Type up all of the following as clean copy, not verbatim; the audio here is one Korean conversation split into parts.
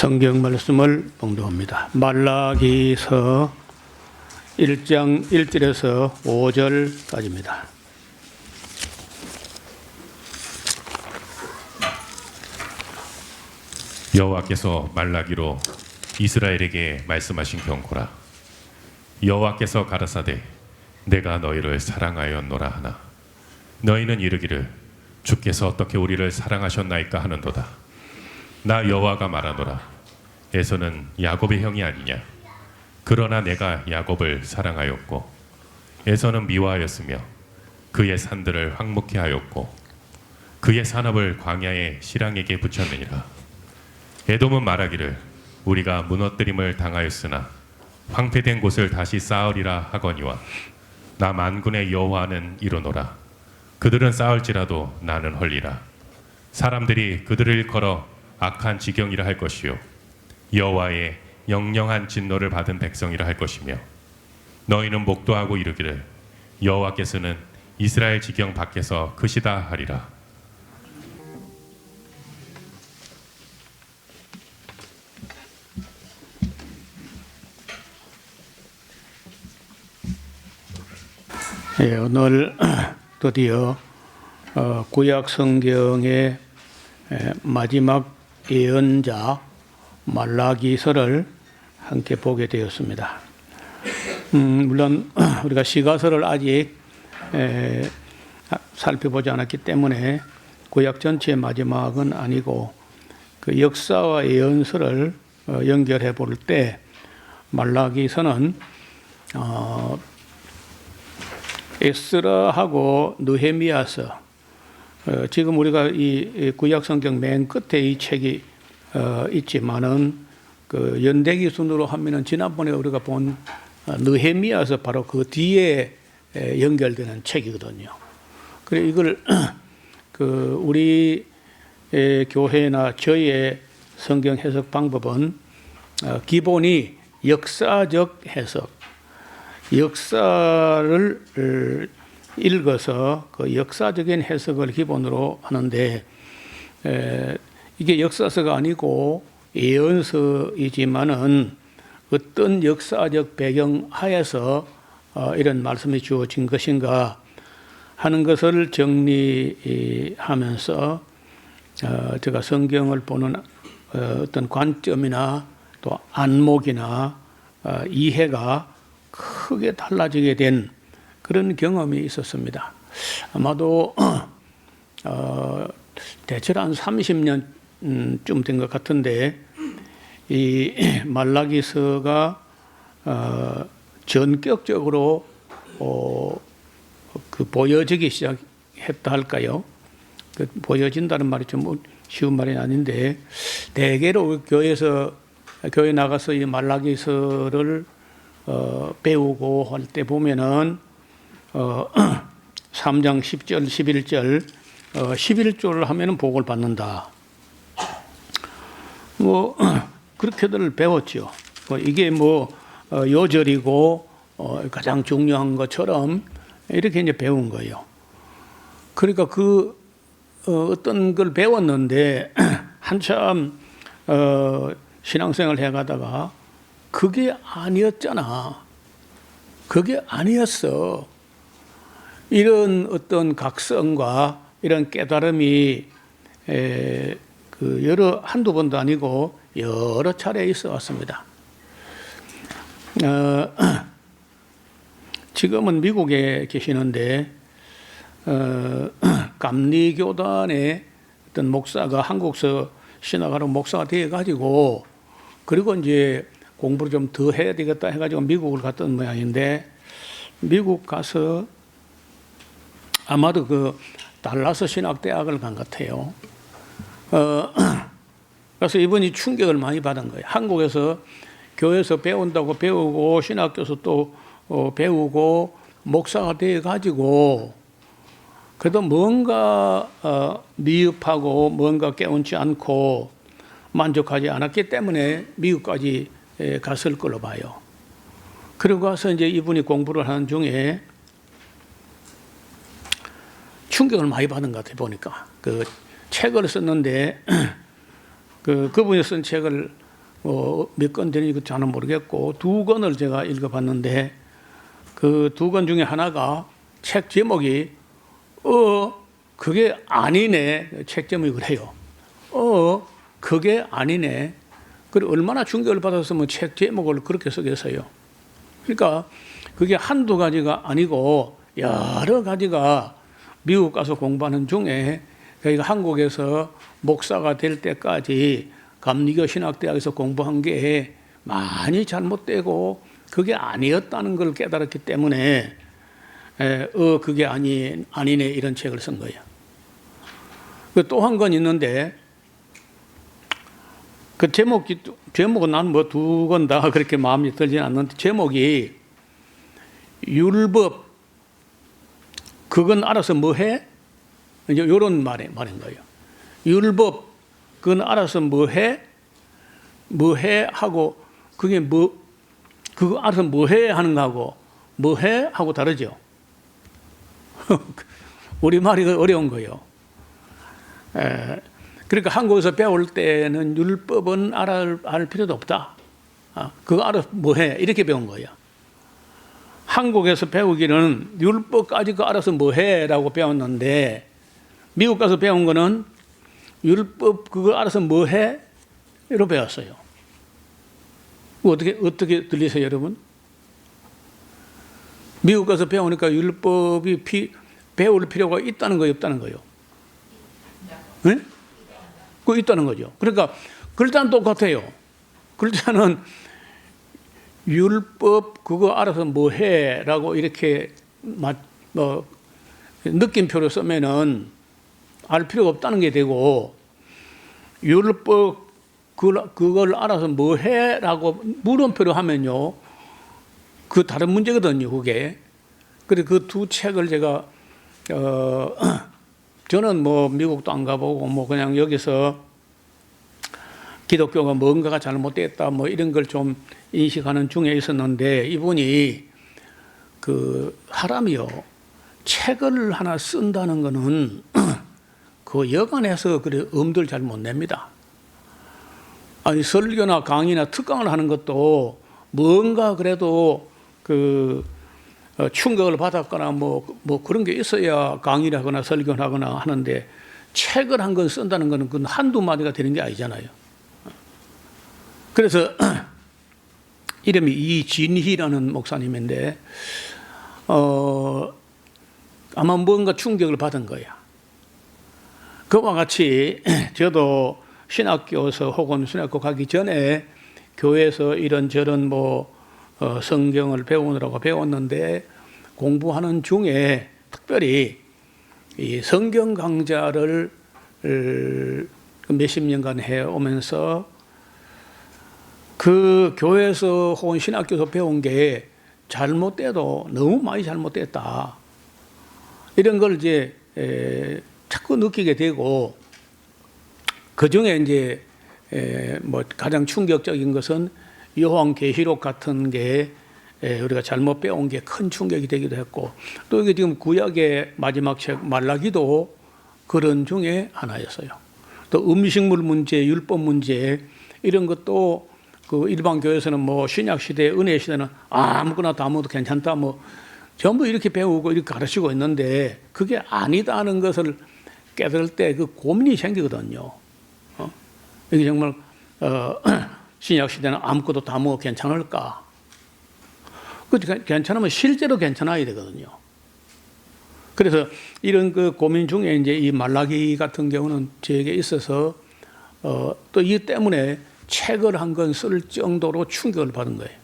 성경 말씀을 봉독합니다. 말라기서 1장 1절에서 5절까지입니다. 여호와께서 말라기로 이스라엘에게 말씀하신 경고라. 여호와께서 가라사대 내가 너희를 사랑하였노라 하나 너희는 이르기를 주께서 어떻게 우리를 사랑하셨나이까 하는도다. 나 여호와가 말하노라. 에서는 야곱의 형이 아니냐. 그러나 내가 야곱을 사랑하였고 에서는 미워하였으며 그의 산들을 황무케 하였고 그의 산업을 광야의 실랑에게 붙였느니라. 에돔은 말하기를 우리가 무너뜨림을 당하였으나 황폐된 곳을 다시 쌓으리라 하거니와 나 만군의 여호와는 이르노라. 그들은 쌓을지라도 나는 헐리라. 사람들이 그들을 일컬어 악한 지경이라 할 것이요 여호와의 영영한 진노를 받은 백성이라 할 것이며 너희는 목도하고 이르기를 여호와께서는 이스라엘 지경 밖에서 크시다 하리라. 오늘 드디어 구약 성경의 마지막 예언자 말라기서를 함께 보게 되었습니다. 물론 우리가 시가서를 아직 살펴보지 않았기 때문에 구약 전체의 마지막은 아니고 그 역사와 예언서를 연결해 볼 때 말라기서는 에스라하고 느헤미야서, 지금 우리가 이 구약 성경 맨 끝에 이 책이 있지만은 그 연대기 순으로 하면은 지난번에 우리가 본 느헤미야서 바로 그 뒤에 연결되는 책이거든요. 그래 이걸 그 우리 교회나 저희의 성경 해석 방법은 기본이 역사적 해석, 역사를 읽어서 그 역사적인 해석을 기본으로 하는데 이게 역사서가 아니고 예언서이지만은 어떤 역사적 배경 하에서 이런 말씀이 주어진 것인가 하는 것을 정리하면서 제가 성경을 보는 어떤 관점이나 또 안목이나 이해가 크게 달라지게 된 그런 경험이 있었습니다. 아마도 대체로 한 30년쯤 된 것 같은데 이 말라기서가 전격적으로 그 보여지기 시작했다 할까요? 그 보여진다는 말이 좀 쉬운 말이 아닌데 대개로 교회 나가서 이 말라기서를 배우고 할 때 보면은 3장 10절, 11절, 11조를 하면은 복을 받는다. 뭐 그렇게들 배웠죠. 이게 요절이고 가장 중요한 것처럼 이렇게 이제 배운 거예요. 그러니까 그 어떤 걸 배웠는데 한참 신앙생활 해가다가 그게 아니었잖아. 그게 아니었어. 이런 어떤 각성과 이런 깨달음이 그 한두 번도 아니고 여러 차례 있어 왔습니다. 지금은 미국에 계시는데 감리교단의 어떤 목사가 한국서 신학하러 목사가 되어가지고 그리고 이제 공부를 좀 더 해야 되겠다 해가지고 미국을 갔던 모양인데 미국 가서 아마도 그 달라스 신학대학을 간 것 같아요. 그래서 이분이 충격을 많이 받은 거예요. 한국에서 교회에서 배운다고 배우고 신학교에서 또 배우고 목사가 되어가지고 그래도 뭔가 미흡하고 뭔가 깨운치 않고 만족하지 않았기 때문에 미국까지 갔을 걸로 봐요. 그러고 와서 이제 이분이 공부를 하는 중에 충격을 많이 받은 것 같아요. 보니까 그 책을 썼는데 그분이 쓴 책을 몇 권 되는지 저는 모르겠고 2권을 제가 읽어봤는데 그 2권 중에 하나가 책 제목이 그게 아니네. 책 제목이 그래요. 그게 아니네. 그리고 얼마나 충격을 받았으면 책 제목을 그렇게 쓰겠어요. 그러니까 그게 한두 가지가 아니고 여러 가지가 미국 가서 공부하는 중에 저희가 한국에서 목사가 될 때까지 감리교 신학대학에서 공부한 게 많이 잘못되고 그게 아니었다는 걸 깨달았기 때문에 그게 아니네 이런 책을 쓴 거예요. 또 한 건 있는데 그 제목은 난 뭐 2권 다 그렇게 마음에 들지는 않는데 제목이 율법 그건 알아서 뭐 해? 이제 이런 말인 거예요. 율법 그건 알아서 뭐 해? 뭐 해? 하고 그게 그거 알아서 뭐 해? 하는 거하고 뭐 해? 하고 다르죠. 우리말이 어려운 거예요. 그러니까 한국에서 배울 때는 율법은 알 필요도 없다. 그거 알아서 뭐 해? 이렇게 배운 거예요. 한국에서 배우기는 율법까지 그 알아서 뭐 해? 라고 배웠는데 미국 가서 배운 거는 율법 그거 알아서 뭐 해? 이로 배웠어요. 어떻게 들리세요, 여러분? 미국 가서 배우니까 율법이 배울 필요가 있다는 거예요, 없다는 거예요? 네? 그거 있다는 거죠. 그러니까 글자는 똑같아요. 글자는 율법 그거 알아서 뭐 해라고 이렇게 느낌표로 쓰면은 알 필요가 없다는 게 되고 율법 그걸 알아서 뭐 해라고 물음표로 하면요 그 다른 문제거든요. 그게 그래서 그 2 책을 제가 저는 뭐 미국도 안 가보고 뭐 그냥 여기서 기독교가 뭔가가 잘못됐다 뭐 이런 걸 좀 인식하는 중에 있었는데 이분이 그 사람이요 책을 하나 쓴다는 거는 그 여간해서 그래 엄두를 잘 못 냅니다. 아니 설교나 강의나 특강을 하는 것도 뭔가 그래도 그 충격을 받았거나 뭐 그런 게 있어야 강의를 하거나 설교를 하거나 하는데 책을 한 권 쓴다는 거는 그건 한두 마디가 되는 게 아니잖아요. 그래서 이름이 이진희라는 목사님인데 아마 뭔가 충격을 받은 거야. 그와 같이 저도 신학교에서 혹은 신학교 가기 전에 교회에서 이런저런 성경을 배우느라고 배웠는데 공부하는 중에 특별히 이 성경 강좌를 몇십 년간 해오면서 그 교회에서 혹은 신학교에서 배운 게 잘못돼도 너무 많이 잘못됐다. 이런 걸 이제 자꾸 느끼게 되고 그 중에 이제 가장 충격적인 것은 요한계시록 같은 게 우리가 잘못 배운 게 큰 충격이 되기도 했고 또 이게 지금 구약의 마지막 책 말라기도 그런 중에 하나였어요. 또 음식물 문제, 율법 문제 이런 것도 그 일반 교회에서는 뭐 신약 시대, 은혜 시대는 아무거나 다 먹어도 괜찮다 뭐 전부 이렇게 배우고 이렇게 가르치고 있는데 그게 아니다는 것을 깨달을 때 그 고민이 생기거든요. 이게 정말 신약 시대는 아무것도 다 먹어도 괜찮을까? 괜찮으면 실제로 괜찮아야 되거든요. 그래서 이런 그 고민 중에 이제 이 말라기 같은 경우는 저에게 있어서 또 이 때문에 책을 한 권 쓸 정도로 충격을 받은 거예요.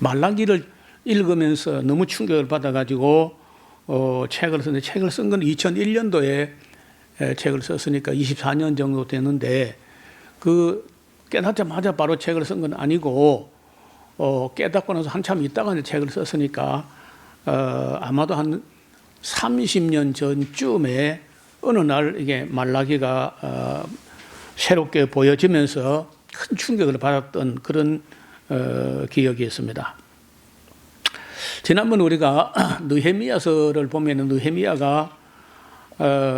말라기를 읽으면서 너무 충격을 받아가지고 책을 썼는데 책을 쓴 건 2001년도에 책을 썼으니까 24년 정도 됐는데 그 깨닫자마자 바로 책을 쓴 건 아니고 깨닫고 나서 한참 있다가 책을 썼으니까 아마도 한 30년 전쯤에 어느 날 이게 말라기가 새롭게 보여지면서 큰 충격을 받았던 그런 기억이 있습니다. 지난번 우리가 느헤미야서를 보면 느헤미야가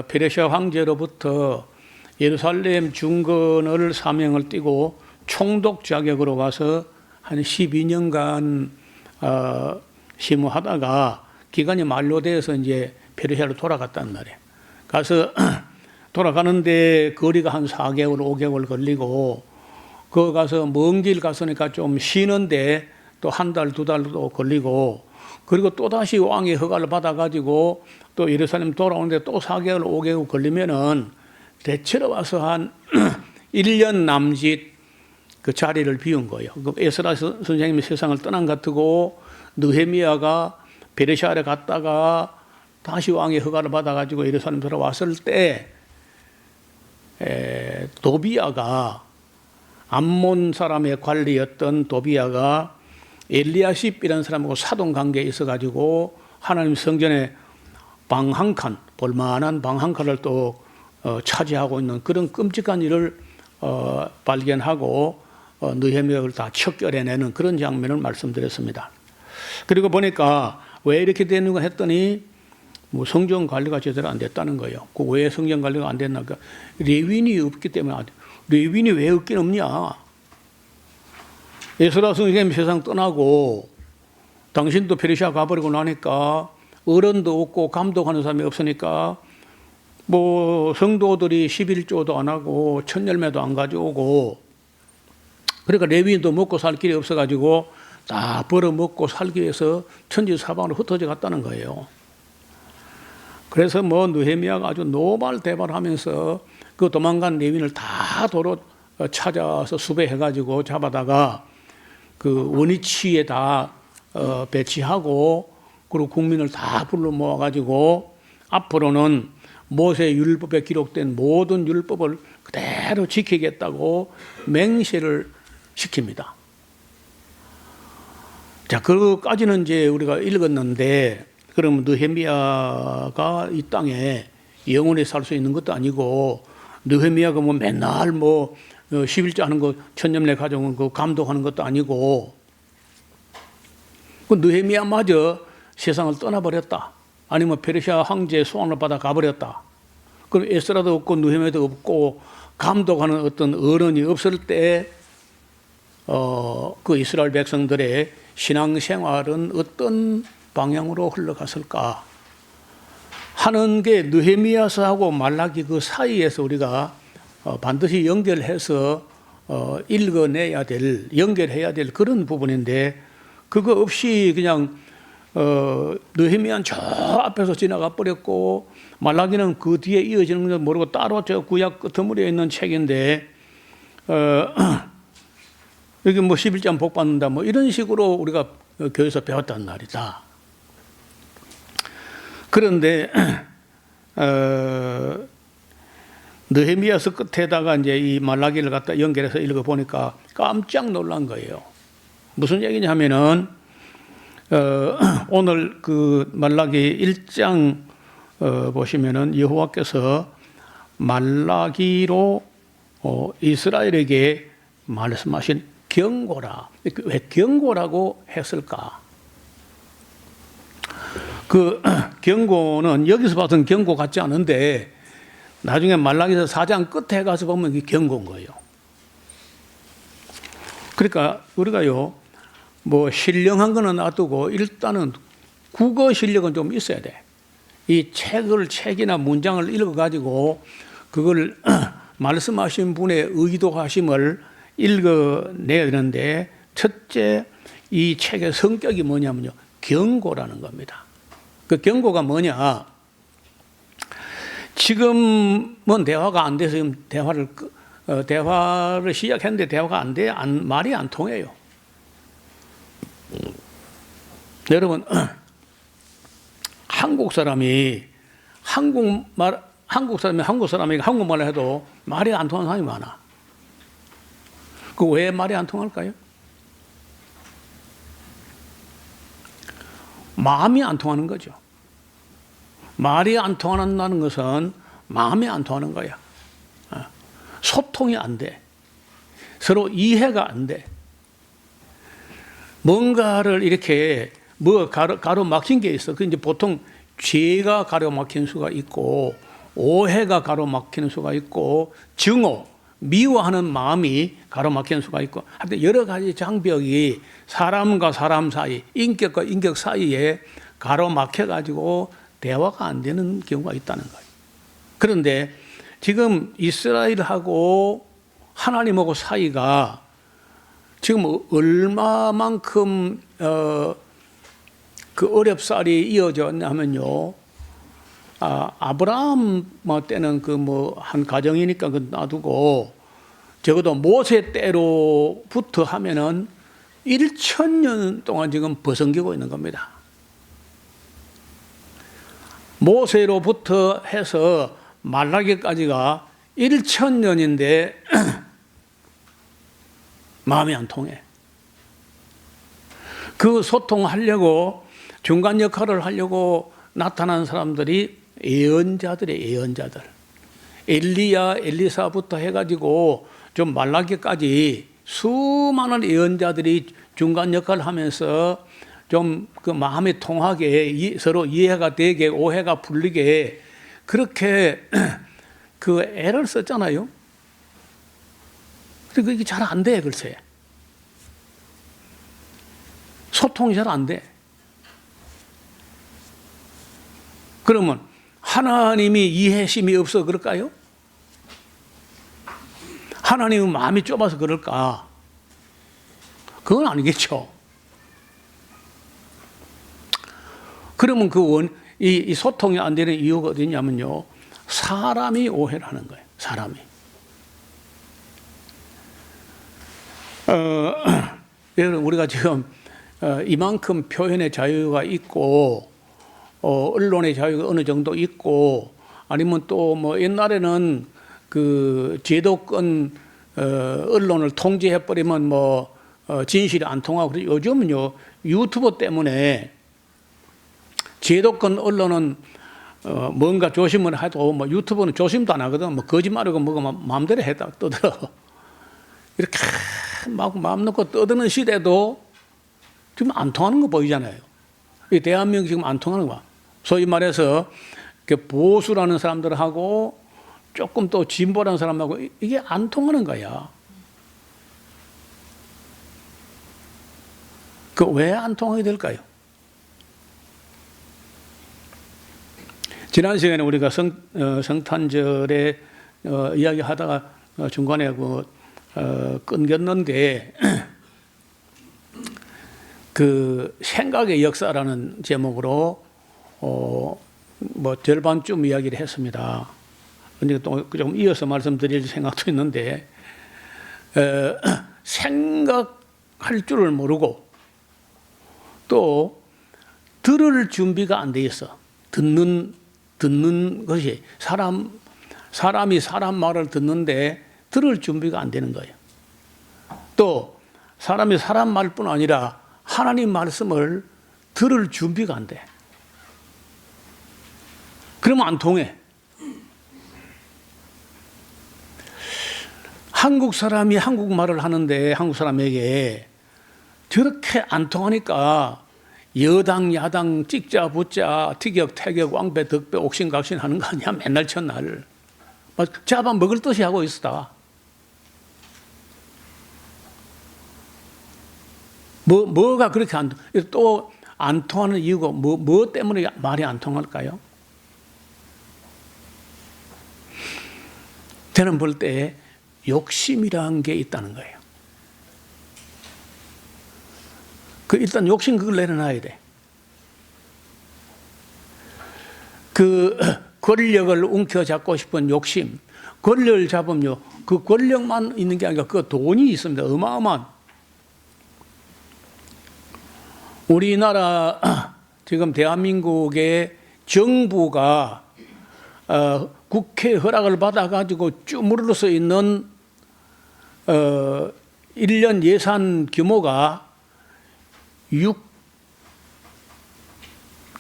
페르시아 황제로부터 예루살렘 중건을 사명을 띠고 총독 자격으로 와서 한 12년간 심호하다가 기간이 만료돼서 이제 페르시아로 돌아갔단 말이에요. 가서 돌아가는데 거리가 한 4개월, 5개월 걸리고 그 가서 먼 길 갔으니까 좀 쉬는데 또 한 달, 두 달도 걸리고 그리고 또 다시 왕의 허가를 받아가지고 또 예루살렘 돌아오는데 또 4개월, 5개월 걸리면은 대체로 와서 한 1년 남짓 그 자리를 비운 거예요. 그 에스라 선생님이 세상을 떠난 것 같고 느헤미야가 베르시아에 갔다가 다시 왕의 허가를 받아가지고 예루살렘 돌아왔을 때 도비야가 암몬 사람의 관리였던 도비야가 엘리야십이라는 사람하고 사돈 관계에 있어가지고 하나님 성전에 방 한 칸, 볼만한 방 한 칸을 또 차지하고 있는 그런 끔찍한 일을 발견하고 느헤미야를 다 척결해내는 그런 장면을 말씀드렸습니다. 그리고 보니까 왜 이렇게 되는가 했더니 뭐 성전 관리가 제대로 안 됐다는 거예요. 그 왜 성전 관리가 안 됐나? 그러니까 레위인이 없기 때문에 안 돼. 레위인이 왜 없긴 없냐? 에스라 선생님 세상 떠나고 당신도 페르시아 가버리고 나니까 어른도 없고 감독하는 사람이 없으니까 뭐 성도들이 11조도 안 하고 천열매도 안 가져오고 그러니까 레위인도 먹고 살 길이 없어가지고 다 벌어먹고 살기 위해서 천지사방으로 흩어져 갔다는 거예요. 그래서 뭐 느헤미야가 아주 노발대발하면서 그 도망간 레위인을 다 도로 찾아서 수배해가지고 잡아다가 그 원위치에 다 배치하고 그리고 국민을 다 불러 모아가지고 앞으로는 모세 율법에 기록된 모든 율법을 그대로 지키겠다고 맹세를 시킵니다. 자, 그까지는 이제 우리가 읽었는데, 그럼 느헤미야가 이 땅에 영원히 살 수 있는 것도 아니고, 느헤미야가 뭐 맨날 뭐 11조 하는 거, 천년내 가정은 그 감독하는 것도 아니고, 그 느헤미야마저 세상을 떠나버렸다. 아니면 페르시아 황제의 소원을 받아 가버렸다. 그럼 에스라도 없고 느헤미야도 없고 감독하는 어떤 어른이 없을 때, 그 이스라엘 백성들의 신앙생활은 어떤 방향으로 흘러갔을까 하는 게 느헤미야서하고 말라기 그 사이에서 우리가 반드시 연결해서 읽어내야 될, 연결해야 될 그런 부분인데 그거 없이 그냥 느헤미야는 저 앞에서 지나가 버렸고 말라기는 그 뒤에 이어지는 건 모르고 따로 저 구약 끄트머리에 있는 책인데 여기 뭐 11장 복 받는다 뭐 이런 식으로 우리가 교회에서 배웠단 말이다. 그런데 느헤미야서 끝에다가 이제 이 말라기를 갖다 연결해서 읽어보니까 깜짝 놀란 거예요. 무슨 얘기냐면은 오늘 그 말라기 1장 보시면은 여호와께서 말라기로 이스라엘에게 말씀하신 경고라. 왜 경고라고 했을까? 그 경고는 여기서 봐서는 경고 같지 않은데 나중에 말라기서 4장 끝에 가서 보면 이게 경고인 거예요. 그러니까 우리가요, 뭐 신령한 거는 놔두고 일단은 국어 실력은 좀 있어야 돼. 이 책이나 문장을 읽어가지고 그걸 말씀하신 분의 의도하심을 읽어내야 되는데 첫째 이 책의 성격이 뭐냐면요, 경고라는 겁니다. 그 경고가 뭐냐? 지금은 대화가 안 돼서 지금 대화를 시작했는데 대화가 안 돼, 말이 안 통해요. 여러분, 한국 사람이 한국 사람에게 한국말을 해도 말이 안 통하는 사람이 많아. 그 왜 말이 안 통할까요? 마음이 안 통하는 거죠. 말이 안 통한다는 것은 마음이 안 통하는 거야. 소통이 안 돼. 서로 이해가 안 돼. 뭔가를 이렇게 가로막힌 게 있어. 그 이제 보통 죄가 가로막힌 수가 있고, 오해가 가로막히는 수가 있고, 증오, 미워하는 마음이 가로막힌 수가 있고, 하여튼 여러 가지 장벽이 사람과 사람 사이, 인격과 인격 사이에 가로막혀가지고 대화가 안 되는 경우가 있다는 거예요. 그런데 지금 이스라엘하고 하나님하고 사이가 지금 얼마만큼 그 어렵살이 이어졌냐면요. 아브라함 때는 그 뭐 한 가정이니까 그 놔두고 적어도 모세 때로부터 하면은 1000년 동안 지금 버성기고 있는 겁니다. 모세로부터 해서 말라기까지가 1000년인데 마음이 안 통해. 그 소통하려고 중간 역할을 하려고 나타난 사람들이 예언자들이에요. 예언자들. 엘리야, 엘리사부터 해가지고 좀 말라기까지 수많은 예언자들이 중간 역할을 하면서 좀 그 마음이 통하게 서로 이해가 되게 오해가 풀리게 그렇게 그 애를 썼잖아요. 근데 그게 잘 안 돼, 글쎄. 소통이 잘 안 돼. 그러면 하나님이 이해심이 없어 그럴까요? 하나님은 마음이 좁아서 그럴까? 그건 아니겠죠. 그러면 이 소통이 안 되는 이유가 어디냐면요. 사람이 오해를 하는 거예요. 사람이. 여러분, 우리가 지금 이만큼 표현의 자유가 있고, 언론의 자유가 어느 정도 있고, 아니면 또 뭐 옛날에는 그 제도권 언론을 통제해버리면 뭐 진실이 안 통하고, 요즘은요, 유튜브 때문에 제도권 언론은 뭔가 조심을 해도 뭐 유튜브는 조심도 안 하거든. 뭐 거짓말이고 뭐가 마음대로 했다 떠들어. 이렇게 막 마음 놓고 떠드는 시대도 지금 안 통하는 거 보이잖아요. 이 대한민국 지금 안 통하는 거야. 소위 말해서 보수라는 사람들하고 조금 또 진보라는 사람하고 이게 안 통하는 거야. 그 왜 안 통하게 될까요? 지난 시간에 우리가 성탄절에 이야기하다가 중간에 끊겼는데 그 생각의 역사라는 제목으로 뭐 절반쯤 이야기를 했습니다. 근데 또 좀 이어서 말씀드릴 생각도 있는데 생각할 줄을 모르고 또 들을 준비가 안 돼 있어. 듣는 것이 사람이 사람 말을 듣는데 들을 준비가 안 되는 거예요. 또 사람이 사람 말뿐 아니라 하나님 말씀을 들을 준비가 안 돼. 그러면 안 통해. 한국 사람이 한국말을 하는데 한국 사람에게 저렇게 안 통하니까 여당 야당 찍자 붙자 티격 태격 왕배 덕배 옥신각신 하는 거 아니야. 맨날 첫날 잡아 먹을 듯이 하고 있었다. 뭐가 그렇게 또 안 통하는 이유가 뭐 때문에 말이 안 통할까요? 저는 볼 때 욕심이라는 게 있다는 거예요. 일단 욕심 그걸 내려놔야 돼. 그 권력을 움켜잡고 싶은 욕심, 권력을 잡으면요, 그 권력만 있는 게 아니라 그 돈이 있습니다. 어마어마한. 우리나라 지금 대한민국의 정부가 국회 허락을 받아가지고 쭈무르서 있는 1년 예산 규모가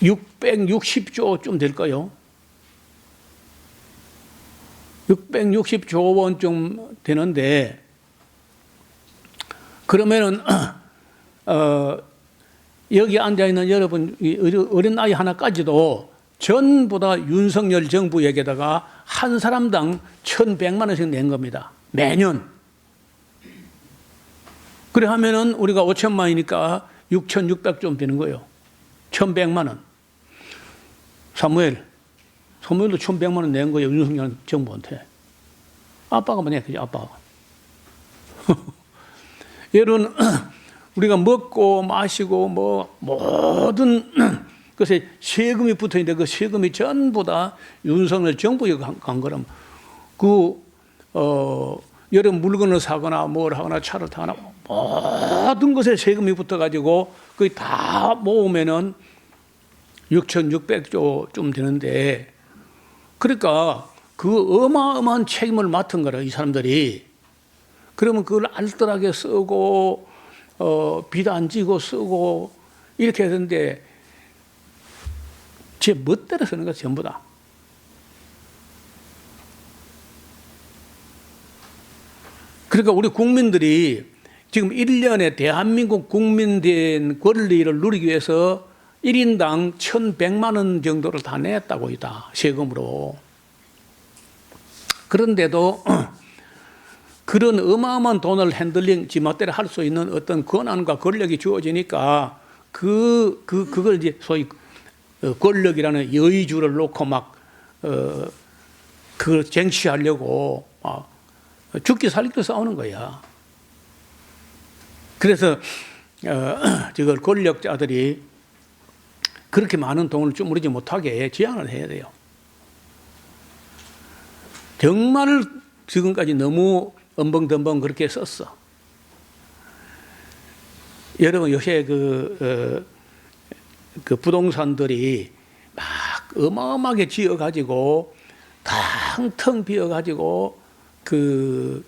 660조쯤 될까요? 660조 원쯤 되는데, 그러면은 여기 앉아 있는 여러분 어린 아이 하나까지도 전부 다 윤석열 정부에게다가 한 사람당 1,100만 원씩 낸 겁니다. 매년. 그래 하면은 우리가 5천만이니까 6,600좀 되는 거예요. 1,100만 원. 사무엘도 1,100만 원 낸 거예요. 윤석열 정부한테. 아빠가 뭐 냈겠지, 아빠가. 여러분, 우리가 먹고 마시고 뭐 모든 것에 세금이 붙어 있는데 그 세금이 전부 다 윤석열 정부에 간 거라면 여러분 물건을 사거나 뭘 하거나 차를 타거나 모든 것에 세금이 붙어 가지고 거의 다 모으면은 6,600조쯤 되는데, 그러니까 그 어마어마한 책임을 맡은 거라, 이 사람들이. 그러면 그걸 알뜰하게 쓰고 빚 안 지고 쓰고 이렇게 했는데 제 멋대로 쓰는 거 전부 다. 그러니까 우리 국민들이 지금 1년에 대한민국 국민된 권리를 누리기 위해서 1인당 1,100만 원 정도를 다 냈다고 있다, 세금으로. 그런데도 그런 어마어마한 돈을 핸들링 지 멋대로 할 수 있는 어떤 권한과 권력이 주어지니까 그걸 이제 소위 권력이라는 여의주를 놓고 막 그걸 쟁취하려고 죽기 살기도 싸우는 거야. 그래서 저걸 권력자들이 그렇게 많은 돈을 주무르지 못하게 제한을 해야 돼요. 정말 지금까지 너무 엄벙덤벙 그렇게 썼어. 여러분 요새 그 부동산들이 막 어마어마하게 지어가지고 텅텅 비어가지고 그런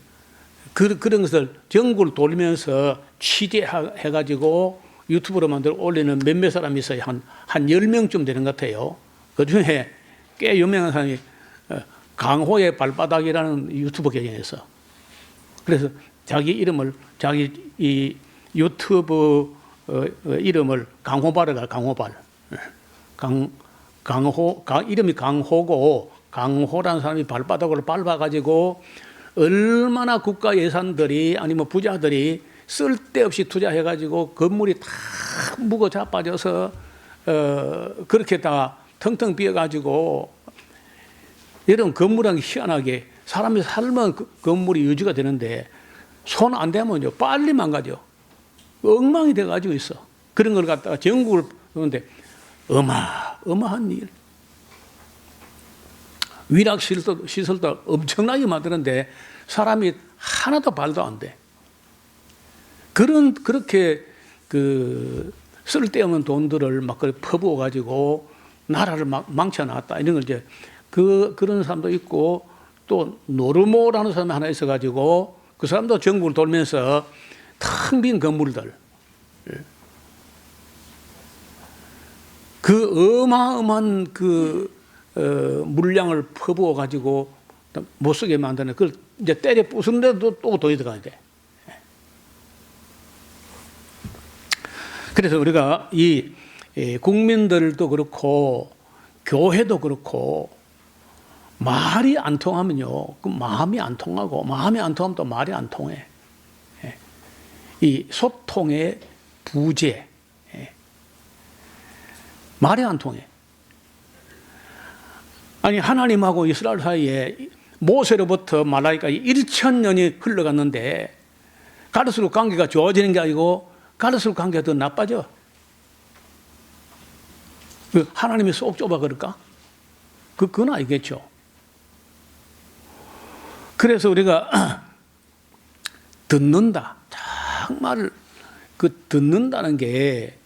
것을 전국을 돌면서 취재해가지고 유튜브로 만들어 올리는 몇몇 사람이 있어요. 한 10명쯤 되는 것 같아요. 그 중에 꽤 유명한 사람이 강호의 발바닥이라는 유튜브 계정에 있어. 그래서 자기 이름을, 자기 이 유튜브 이름을 강호발이라, 강호발. 이름이 강호고, 강호라는 사람이 발바닥으로 밟아가지고 얼마나 국가 예산들이 아니면 부자들이 쓸데없이 투자해가지고 건물이 다 묵어 자빠져서 그렇게 다 텅텅 비어가지고, 이런 건물은 희한하게 사람이 살면 건물이 유지가 되는데 손 안 대면요 빨리 망가져. 엉망이 돼가지고 있어. 그런 걸 갖다가 전국을 보는데 어마어마한 일. 위락시설도 엄청나게 만드는데 사람이 하나도 발도 안 돼. 그렇게 쓸데없는 돈들을 막 퍼부어 가지고 나라를 막 망쳐놨다, 이런 걸 이제 그런 사람도 있고, 또 노르모라는 사람이 하나 있어 가지고 그 사람도 전국을 돌면서 텅 빈 건물들, 그 어마어마한 물량을 퍼부어 가지고 못 쓰게 만드는, 그걸 이제 때려 부수는데도 또 돈이 들어가야 돼. 그래서 우리가 이 국민들도 그렇고 교회도 그렇고 말이 안 통하면요, 그 마음이 안 통하고, 마음이 안 통하면 또 말이 안 통해. 이 소통의 부재, 말이 안 통해. 아니 하나님하고 이스라엘 사이에 모세로부터 말라기까지 1,000년이 흘러갔는데 갈수록 관계가 좋아지는 게 아니고 갈수록 관계가 더 나빠져. 하나님이 속 좁아 그럴까? 그건 아니겠죠. 그래서 우리가 듣는다, 정말 듣는다는 게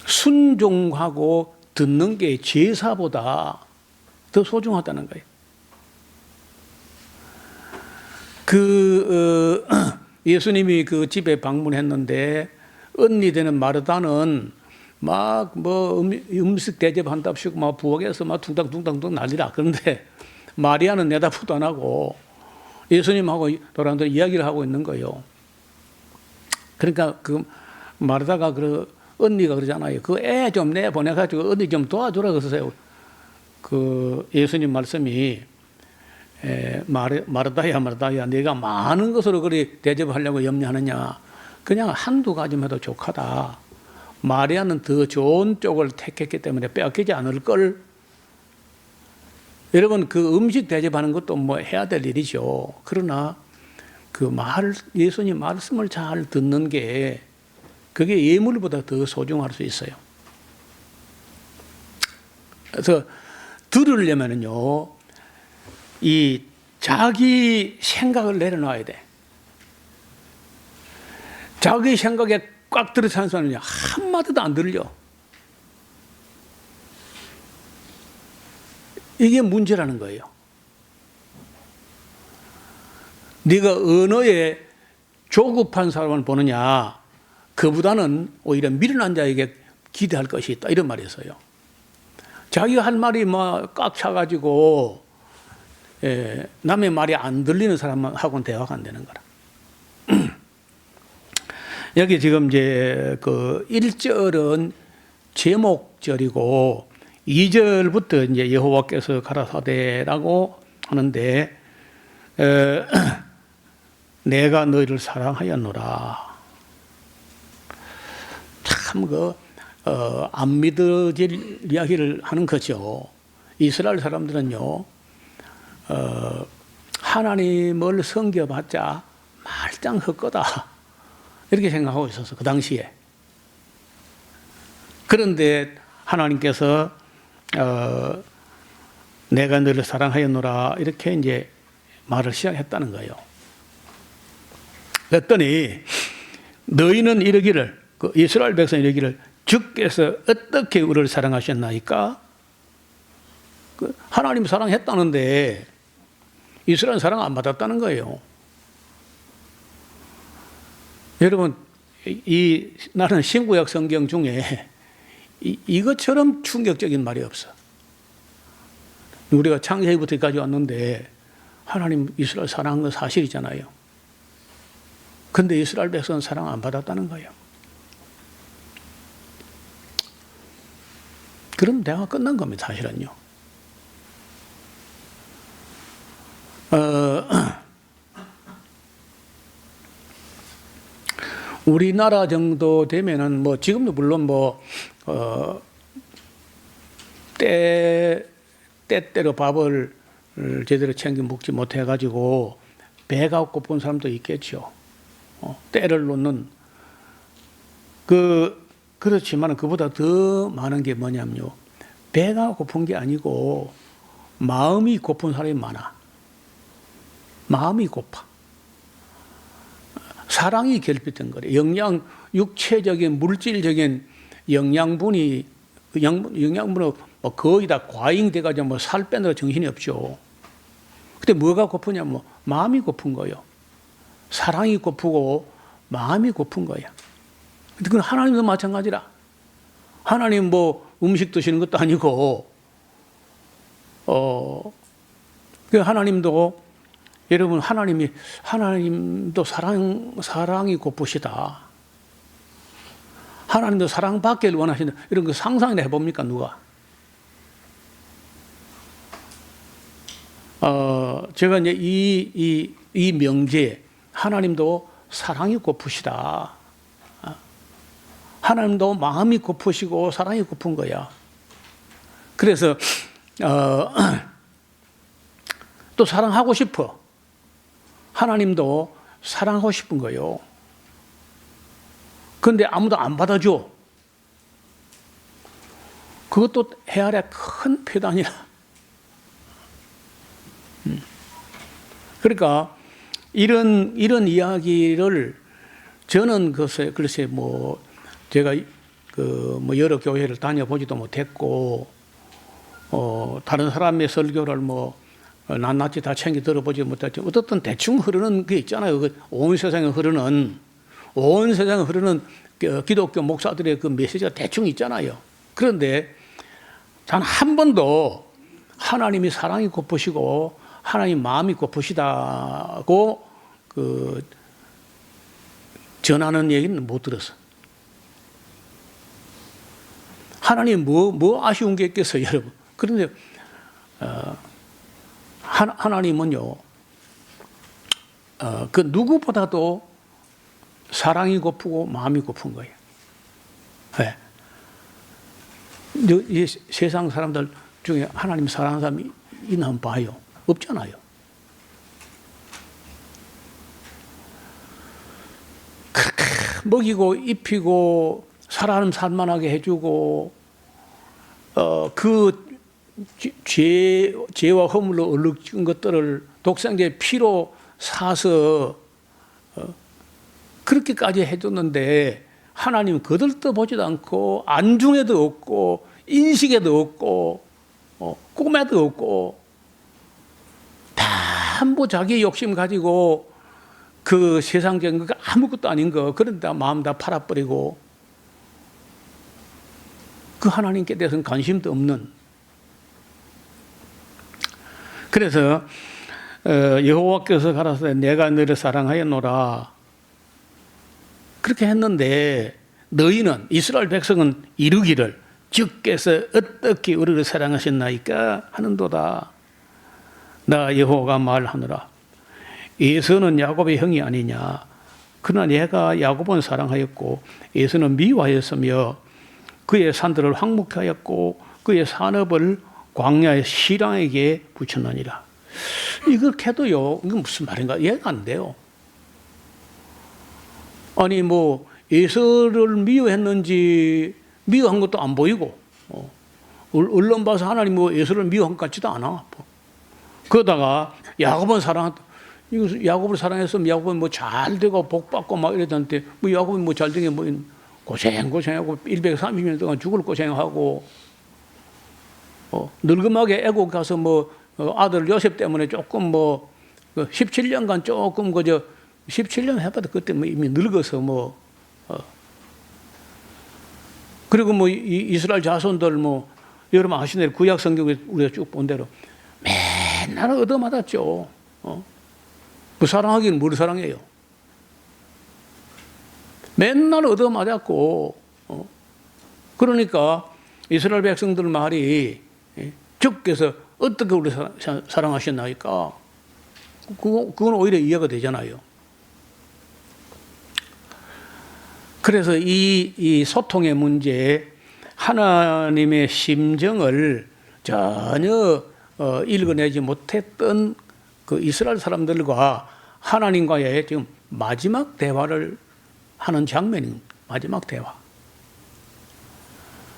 순종하고 듣는 게 제사보다 더 소중하다는 거예요. 예수님이 그 집에 방문했는데 언니 되는 마르다는 막 음식 대접한답시고 막 부엌에서 막 둥당둥당 난리라. 그런데 마리아는 내다보도 안 하고 예수님하고 돌아오는데 이야기를 하고 있는 거예요. 그러니까 마르다가 언니가 그러잖아요. 그 애 좀 내보내가지고 언니 좀 도와주라 그러세요. 예수님 말씀이 마르다야 네가 많은 것으로 그리 대접하려고 염려하느냐. 그냥 한두 가지만 해도 족하다. 마리아는 더 좋은 쪽을 택했기 때문에 빼앗기지 않을 걸. 여러분 그 음식 대접하는 것도 뭐 해야 될 일이죠. 그러나 그 예수님 말씀을 잘 듣는 게 그게 예물보다 더 소중할 수 있어요. 그래서 들으려면요, 이 자기 생각을 내려놔야 돼. 자기 생각에 꽉 들어찬 사람은요, 한마디도 안 들려. 이게 문제라는 거예요. 네가 언어에 조급한 사람을 보느냐, 그보다는 오히려 미련한 자에게 기대할 것이 있다. 이런 말이 있어요. 자기가 할 말이 막 꽉 차가지고 남의 말이 안 들리는 사람하고는 대화가 안 되는 거라. 여기 지금 이제 그 1절은 제목절이고 2절부터 이제 여호와께서 가라사대라고 하는데 내가 너희를 사랑하였노라. 참 안 믿어질 이야기를 하는 거죠. 이스라엘 사람들은요, 하나님을 섬겨봤자 말짱 헛거다 이렇게 생각하고 있었어, 그 당시에. 그런데 하나님께서 내가 너를 사랑하였노라 이렇게 이제 말을 시작했다는 거예요. 그랬더니 너희는 이르기를, 그 이스라엘 백성이 이르기를 주께서 어떻게 우리를 사랑하셨나이까? 하나님 사랑했다는데 이스라엘은 사랑 안 받았다는 거예요. 여러분, 나는 신구약 성경 중에 이것처럼 충격적인 말이 없어. 우리가 창세기부터 여기까지 왔는데 하나님 이스라엘 사랑한 건 사실이잖아요. 근데 이스라엘 백성은 사랑 안 받았다는 거예요. 그럼 대화가 끝난 겁니다, 사실은요. 우리나라 정도 되면은 뭐 지금도 물론 때때로 밥을 제대로 챙겨 먹지 못해 가지고 배가 고픈 사람도 있겠죠. 때를 놓는 그렇지만 그보다 더 많은 게 뭐냐면요, 배가 고픈 게 아니고 마음이 고픈 사람이 많아. 마음이 고파. 사랑이 결핍된 거래. 육체적인 물질적인 영양분이 영양분으로 거의 다 과잉돼 가지고 살 빼느라 정신이 없죠. 근데 뭐가 고프냐면 마음이 고픈 거예요. 사랑이 고프고 마음이 고픈 거야. 근데 그건 하나님도 마찬가지라. 하나님 음식 드시는 것도 아니고 그 하나님도, 여러분, 하나님도 사랑이 고프시다. 하나님도 사랑받기를 원하신다. 이런 거 상상이나 해봅니까, 누가? 제가 이제 이 명제, 하나님도 사랑이 고프시다. 하나님도 마음이 고프시고 사랑이 고픈 거야. 그래서 또 사랑하고 싶어. 하나님도 사랑하고 싶은 거예요. 그런데 아무도 안 받아줘. 그것도 헤아려 큰 폐단이라. 그러니까 이런 이야기를 저는 글쎄 제가 여러 교회를 다녀보지도 못했고 다른 사람의 설교를 낱낱이 다 챙겨 들어보지 못했죠. 어떻든 대충 흐르는 게 있잖아요. 온 세상에 흐르는 기독교 목사들의 그 메시지가 대충 있잖아요. 그런데 단 한 번도 하나님이 사랑이 고프시고 하나님 마음이 고프시다고 전하는 얘기는 못 들었어. 하나님 뭐 아쉬운 게 있겠어요, 여러분. 그런데 하나님은요, 그 누구보다도 사랑이 고프고 마음이 고픈 거예요. 네. 이 세상 사람들 중에 하나님 사랑하는 사람이 있나 한번 봐요. 없잖아요. 그렇게 먹이고 입히고 사람 살만하게 해주고 그 죄와 허물로 얼룩진 것들을 독생자의 피로 사서 그렇게까지 해줬는데 하나님은 거들떠보지도 않고 안중에도 없고 인식에도 없고 꿈에도 없고 전부 자기 욕심 가지고 그 세상적인 거 아무것도 아닌 거 그런데 마음 다 팔아버리고 그 하나님께 대해서는 관심도 없는. 그래서 여호와께서 가라사대 내가 너를 사랑하였노라 그렇게 했는데 너희는 이스라엘 백성은 이르기를 주께서 어떻게 우리를 사랑하셨나이까 하는도다. 나 여호와가 말하노라 에서는 야곱의 형이 아니냐. 그러나 내가 야곱은 사랑하였고 에서는 미워하였으며 그의 산들을 황무케하였고 그의 산업을 광야의 시랑에게 붙였느니라. 이렇게 해도요, 이건 무슨 말인가 이해가 안 돼요. 아니 뭐 에서를 미워했는지 미워한 것도 안 보이고 얼른 봐서 하나님 뭐 에서를 미워한 것 같지도 않아. 그러다가 야곱은 사랑했다. 이거 야곱을 사랑했으면 야곱은 뭐 잘 되고 복 받고 막 이랬는데 뭐 야곱은 뭐 잘 되게 뭐 고생하고 130년 동안 죽을 고생하고 늙음하게 애국 가서 뭐 아들 요셉 때문에 조금 뭐 17년간 조금 그저 17년 해봐도 그때 뭐 이미 늙어서 뭐 그리고 뭐 이스라엘 자손들 뭐 여러분 아시는 대로 구약 성경에 우리가 쭉 본 대로 맨날 얻어맞았죠. 그 사랑하기는 뭘 사랑해요? 맨날 얻어맞았고 그러니까 이스라엘 백성들 말이 주께서 어떻게 우리 사랑하셨나이까? 그건 오히려 이해가 되잖아요. 그래서 이 소통의 문제에 하나님의 심정을 전혀 읽어내지 못했던 그 이스라엘 사람들과 하나님과의 지금 마지막 대화를 하는 장면인 마지막 대화.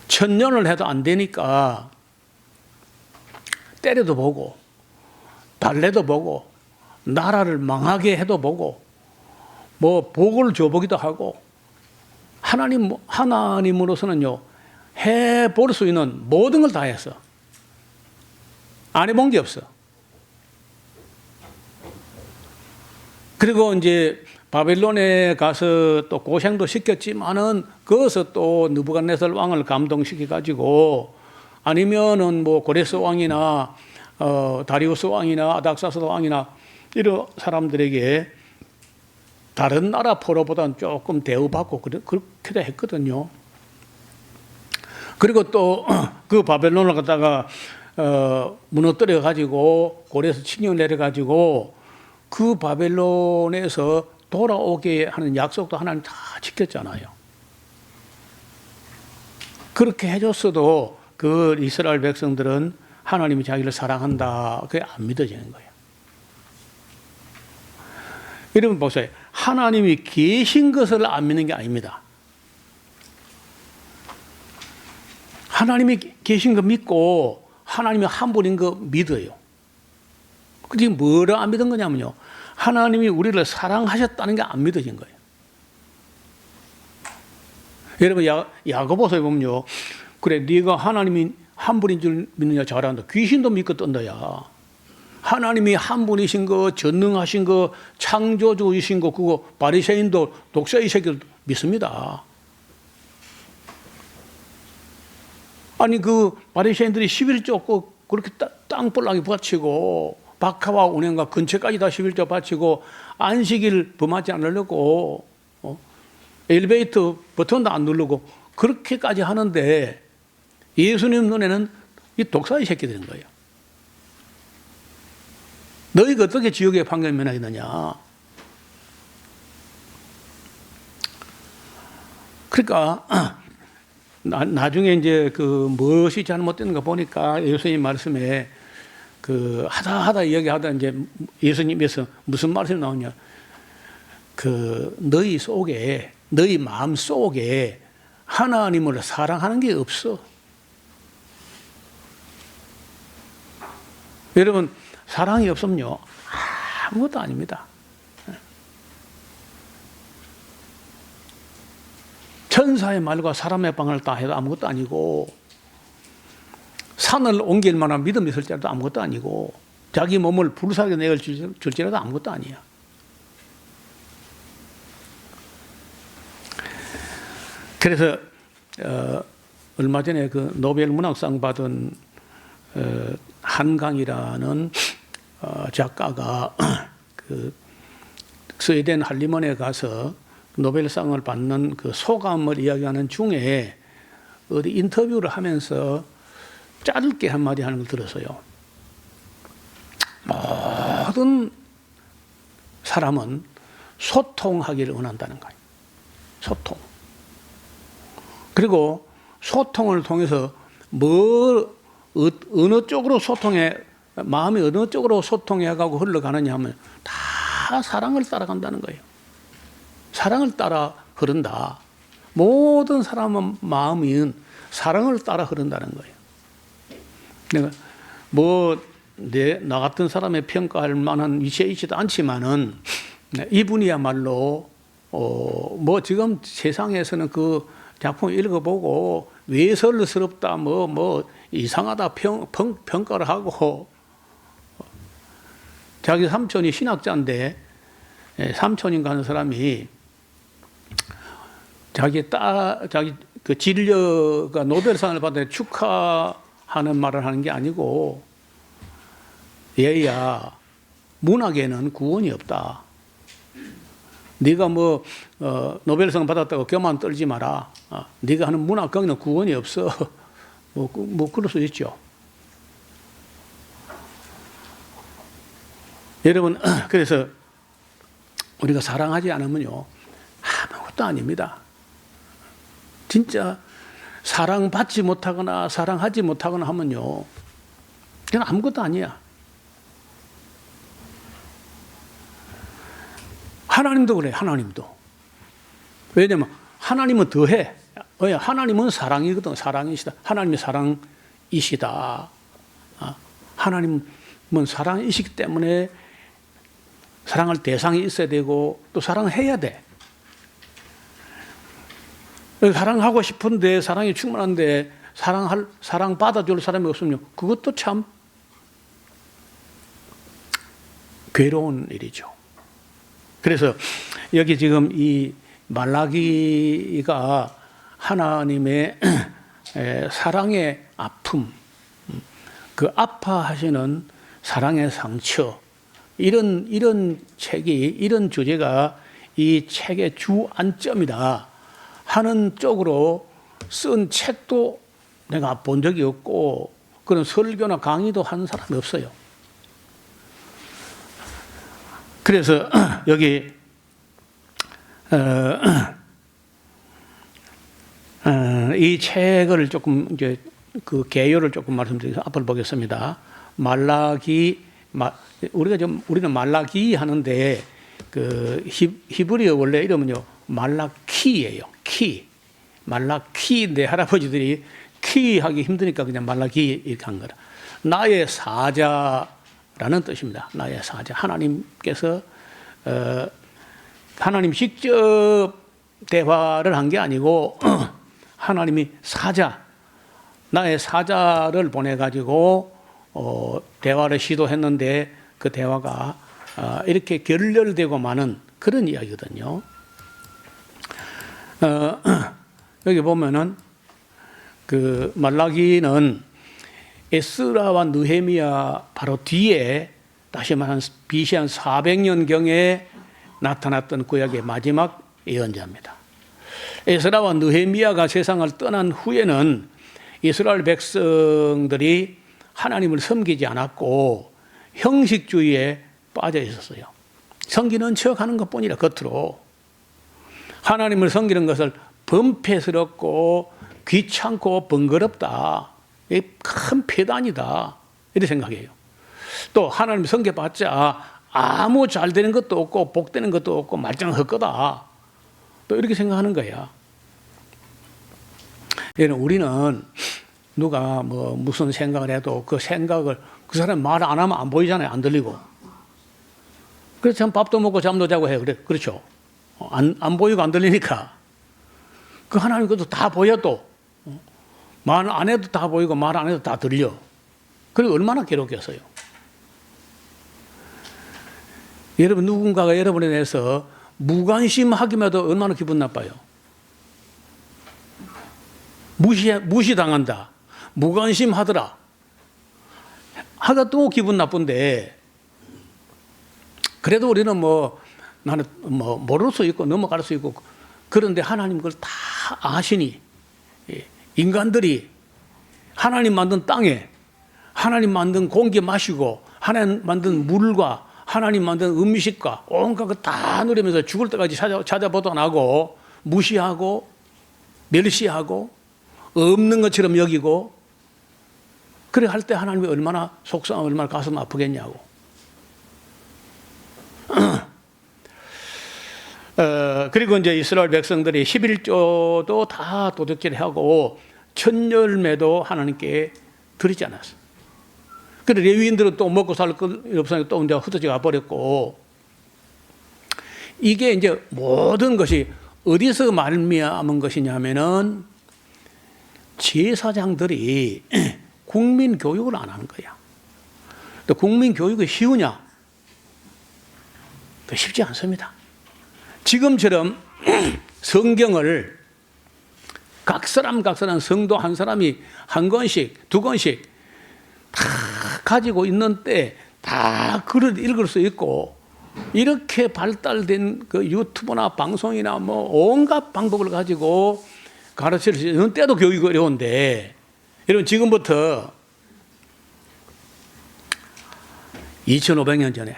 1000년을 해도 안 되니까 때려도 보고 달래도 보고 나라를 망하게 해도 보고 뭐 복을 줘보기도 하고 하나님으로서는요 해볼 수 있는 모든 걸 다 했어. 안 해본 게 없어. 그리고 이제 바벨론에 가서 또 고생도 시켰지만은 거기서 또 느부갓네살 왕을 감동시켜 가지고 아니면은 뭐 고레스 왕이나 다리우스 왕이나 아닥사스다 왕이나 이런 사람들에게 다른 나라 포로보다는 조금 대우받고 그렇게 했거든요. 그리고 또 그 바벨론을 갖다가 무너뜨려 가지고 고레스 칭령 내려 가지고 그 바벨론에서 돌아오게 하는 약속도 하나님 다 지켰잖아요. 그렇게 해줬어도 그 이스라엘 백성들은 하나님이 자기를 사랑한다 그게 안 믿어지는 거예요. 여러분 보세요. 하나님이 계신 것을 안 믿는 게 아닙니다. 하나님이 계신 거 믿고 하나님이 한 분인 거 믿어요. 지금 뭐를 안 믿은 거냐면요. 하나님이 우리를 사랑하셨다는 게 안 믿어진 거예요. 여러분 야고보서에 보면요. 그래 네가 하나님이 한 분인 줄 믿느냐 잘한다. 귀신도 믿고 떤다야. 하나님이 한 분이신 거 전능하신 거 창조주이신 거 그거 바리새인도 독사의 새끼도 믿습니다. 아니 그 바리새인들이 11조 그렇게 땅볼락이 바치고 박하와 운행과 근처까지 다 11조 바치고 안식일 범하지 않으려고 엘리베이터 버튼도 안 누르고 그렇게까지 하는데 예수님 눈에는 이 독사의 새끼들인 거예요. 너희가 어떻게 지옥의 판결을 면하겠느냐. 그러니까 나중에 이제 그 무엇이 잘못됐는가 보니까 예수님 말씀에 그 하다 이야기하다 이제 예수님께서 무슨 말씀이 나오냐. 그 너희 속에, 너희 마음 속에 하나님을 사랑하는 게 없어. 여러분, 사랑이 없으면요, 아무것도 아닙니다. 천사의 말과 사람의 방을 다 해도 아무것도 아니고, 산을 옮길 만한 믿음이 있을지라도 아무것도 아니고, 자기 몸을 불사르게 내줄지라도 아무것도 아니야. 그래서 얼마 전에 그 노벨 문학상 받은 한강이라는 작가가 그 스웨덴 할리먼에 가서 노벨상을 받는 그 소감을 이야기하는 중에 어디 인터뷰를 하면서 짧게 한마디 하는 걸 들었어요. 모든 사람은 소통하기를 원한다는 거예요. 소통. 그리고 소통을 통해서 어느 쪽으로 마음이 어느 쪽으로 소통해가고 흘러가느냐 하면 다 사랑을 따라간다는 거예요. 사랑을 따라 흐른다. 모든 사람의 마음은 사랑을 따라 흐른다는 거예요. 내가 나 같은 사람의 평가할 만한 위치에 있지도 않지만은 이분이야말로 지금 세상에서는 그 작품 읽어보고 외설스럽다 이상하다 평가를 하고, 자기 삼촌이 신학자인데 삼촌인가 하는 사람이 자기 그 진료가 노벨상을 받아 축하하는 말을 하는 게 아니고, 얘야, 문학에는 구원이 없다. 네가 노벨상 받았다고 교만 떨지 마라. 네가 하는 문학 거기는 구원이 없어. 그럴 수 있죠. 여러분, 그래서 우리가 사랑하지 않으면요, 아무것도 아닙니다. 진짜 사랑받지 못하거나 사랑하지 못하거나 하면요, 그냥 아무것도 아니야. 하나님도 그래, 하나님도. 왜냐면 하나님은 더해. 하나님은 사랑이거든, 사랑이시다. 하나님이 사랑이시다. 하나님은 사랑이시기 때문에 사랑할 대상이 있어야 되고 또 사랑해야 돼. 사랑하고 싶은데 사랑이 충만한데 사랑 받아줄 사람이 없으면 그것도 참 괴로운 일이죠. 그래서 여기 지금 이 말라기가 하나님의 사랑의 아픔, 그 아파하시는 사랑의 상처, 이런 이런 주제가 이 책의 주안점이다 하는 쪽으로 쓴 책도 내가 본 적이 없고, 그런 설교나 강의도 한 사람이 없어요. 그래서 여기 이 책을 조금 이제 그 개요를 조금 말씀드려서 앞을 보겠습니다. 우리는 말라기 하는데 그 히브리어 원래 이름은요 말라키예요. 말라키. 내 할아버지들이 키 하기 힘드니까 그냥 말라기 이렇게 한 거라. 나의 사자라는 뜻입니다. 나의 사자. 하나님께서 하나님 직접 대화를 한 게 아니고 하나님이 나의 사자를 보내가지고 대화를 시도했는데 그 대화가 이렇게 결렬되고 마는 그런 이야기거든요. 여기 보면은 그 말라기는 에스라와 느헤미야 바로 뒤에 다시 말하면 BC 한 400년경에 나타났던 구약의 마지막 예언자입니다. 에스라와 느헤미야가 세상을 떠난 후에는 이스라엘 백성들이 하나님을 섬기지 않았고 형식주의에 빠져 있었어요. 섬기는 척하는 것뿐이라 겉으로. 하나님을 섬기는 것을 범패스럽고 귀찮고 번거롭다. 이 큰 폐단이다. 이렇게 생각해요. 또 하나님 섬겨봤자 아무 잘 되는 것도 없고 복되는 것도 없고 말짱 헛거다. 또 이렇게 생각하는 거야. 우리는 누가 뭐 무슨 생각을 해도 그 생각을 그 사람 말 안 하면 안 보이잖아요. 안 들리고. 그래서 참 밥도 먹고 잠도 자고 해요. 그렇죠. 안 보이고 안 들리니까. 그 하나님 것도 다 보여도 말 안 해도 다 보이고 말 안 해도 다 들려. 그리고 얼마나 괴롭겠어요. 여러분 누군가가 여러분에 대해서 무관심하기만 해도 얼마나 기분 나빠요. 무시당한다. 무관심하더라. 하다 또 기분 나쁜데 그래도 우리는 뭐 나는 뭐 모를 수 있고 넘어갈 수 있고 그런데 하나님 그걸 다 아시니 인간들이 하나님 만든 땅에 하나님 만든 공기 마시고 하나님 만든 물과 하나님 만든 음식과 온갖 거 다 누리면서 죽을 때까지 찾아보도 안 하고 무시하고 멸시하고 없는 것처럼 여기고 그래 할 때 하나님이 얼마나 속상하고 얼마나 가슴 아프겠냐고. 그리고 이제 이스라엘 백성들이 11조도 다 도둑질하고 첫 열매도 하나님께 드리지 않았어. 그래 레위인들은 또 먹고 살 것 없으니까 또 이제 흩어져 가버렸고 이게 이제 모든 것이 어디서 말미암은 것이냐면은 제사장들이 국민 교육을 안 하는 거야. 또 국민 교육이 쉬우냐? 쉽지 않습니다. 지금처럼 성경을 각 사람 성도 한 사람이 한 권씩 두 권씩 다 가지고 있는 때 다 글을 읽을 수 있고 이렇게 발달된 그 유튜브나 방송이나 뭐 온갖 방법을 가지고 가르칠 수 있는 때도 교육이 어려운데 여러분 지금부터 2500년 전에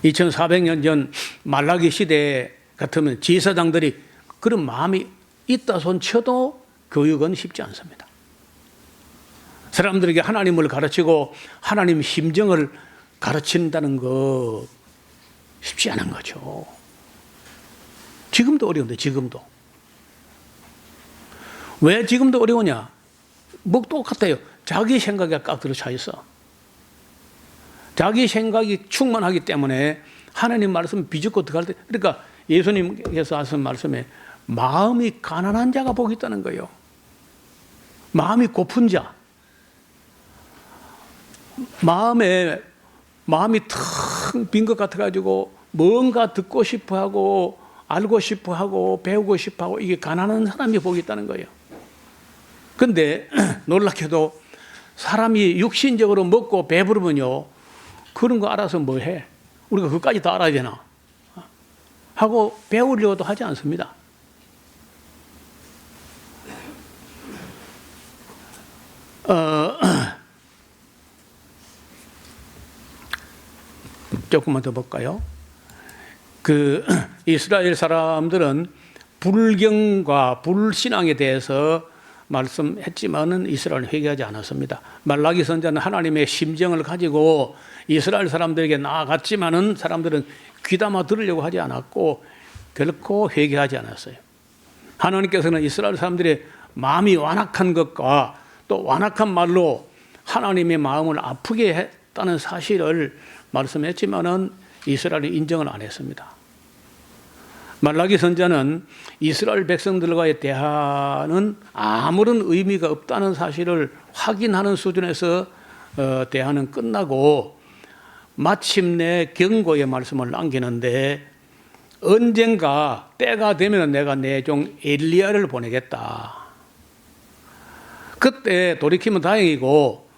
2400년 전 말라기 시대 같으면 제사장들이 그런 마음이 있다 손 쳐도 교육은 쉽지 않습니다. 사람들에게 하나님을 가르치고 하나님 심정을 가르친다는 거 쉽지 않은 거죠. 지금도 어려운데 지금도. 왜 지금도 어려우냐? 뭐 똑같아요. 자기 생각에 꽉 들어차 있어. 자기 생각이 충만하기 때문에 하나님 말씀 비집고 들어갈 때 그러니까 예수님께서 하신 말씀에 마음이 가난한 자가 복이 있다는 거예요. 마음이 고픈 자. 마음이 텅 빈 것 같아가지고 뭔가 듣고 싶어하고 알고 싶어하고 배우고 싶어하고 이게 가난한 사람이 복이 있다는 거예요. 그런데 놀랍게도 사람이 육신적으로 먹고 배부르면요 그런 거 알아서 뭐 해? 우리가 그것까지 다 알아야 되나? 하고 배우려고도 하지 않습니다. 조금만 더 볼까요? 그 이스라엘 사람들은 불경과 불신앙에 대해서 말씀했지만은 이스라엘은 회개하지 않았습니다. 말라기 선지자는 하나님의 심정을 가지고 이스라엘 사람들에게 나아갔지만은 사람들은 귀담아 들으려고 하지 않았고 결코 회개하지 않았어요. 하나님께서는 이스라엘 사람들의 마음이 완악한 것과 또 완악한 말로 하나님의 마음을 아프게 했다는 사실을 말씀했지만은 이스라엘이 인정을 안 했습니다. 말라기 선지자는 이스라엘 백성들과의 대화는 아무런 의미가 없다는 사실을 확인하는 수준에서 대화는 끝나고 마침내 경고의 말씀을 남기는데 언젠가 때가 되면 내가 내 종 엘리야를 보내겠다. 그때 돌이키면 다행이고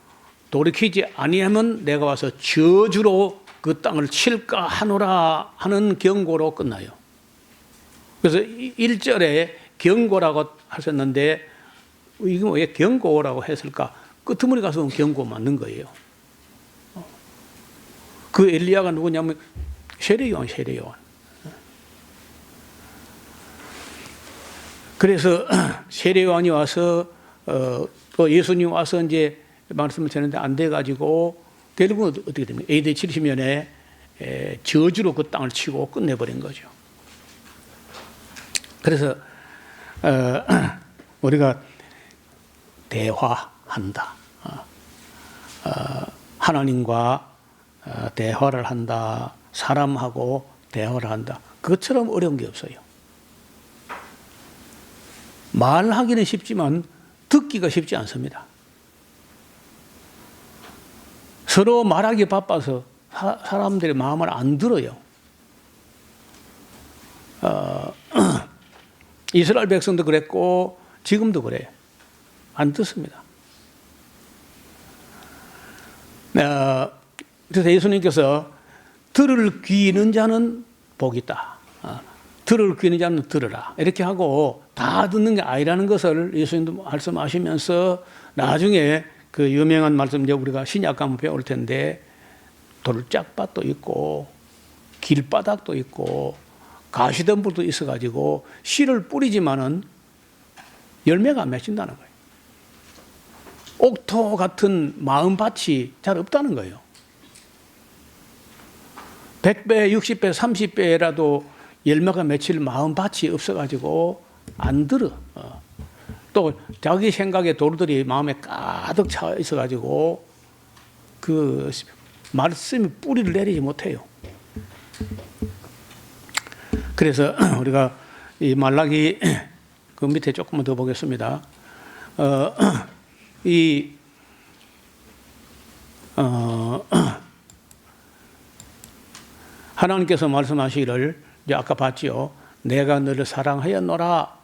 돌이키지 아니하면 내가 와서 저주로 그 땅을 칠까 하노라 하는 경고로 끝나요. 그래서 1절에 경고라고 하셨는데 이게 왜 경고라고 했을까? 끄트머리 가서 경고 맞는 거예요. 그 엘리야가 누구냐면 세례요한, 세례요한. 그래서 세례요한이 와서 또 예수님 와서 이제 말씀을 전했는데 안 돼가지고 결국은 어떻게 됩니까? AD 70년에 저주로 그 땅을 치고 끝내버린 거죠. 그래서 우리가 대화한다. 하나님과 대화를 한다. 사람하고 대화를 한다. 그것처럼 어려운 게 없어요. 말하기는 쉽지만 듣기가 쉽지 않습니다. 서로 말하기 바빠서 사람들의 마음을 안 들어요. 이스라엘 백성도 그랬고 지금도 그래요. 안 듣습니다. 그래서 예수님께서 들을 귀 있는 자는 복이 있다. 들을 귀 있는 자는 들으라. 이렇게 하고 다 듣는 게 아니라는 것을 예수님도 말씀하시면서 나중에 그 유명한 말씀 이제 우리가 신약 가면 배울 텐데 돌짝밭도 있고 길바닥도 있고 가시덤불도 있어가지고 씨를 뿌리지만은 열매가 안 맺힌다는 거예요. 옥토 같은 마음밭이 잘 없다는 거예요. 100배, 60배, 30배라도 열매가 맺힐 마음밭이 없어가지고 안 들어. 또 자기 생각에 돌들이 마음에 가득 차 있어가지고 그 말씀이 뿌리를 내리지 못해요. 그래서 우리가 이 말라기 그 밑에 조금만 더 보겠습니다. 하나님께서 말씀하시기를 이제 아까 봤지요. 내가 너를 사랑하였노라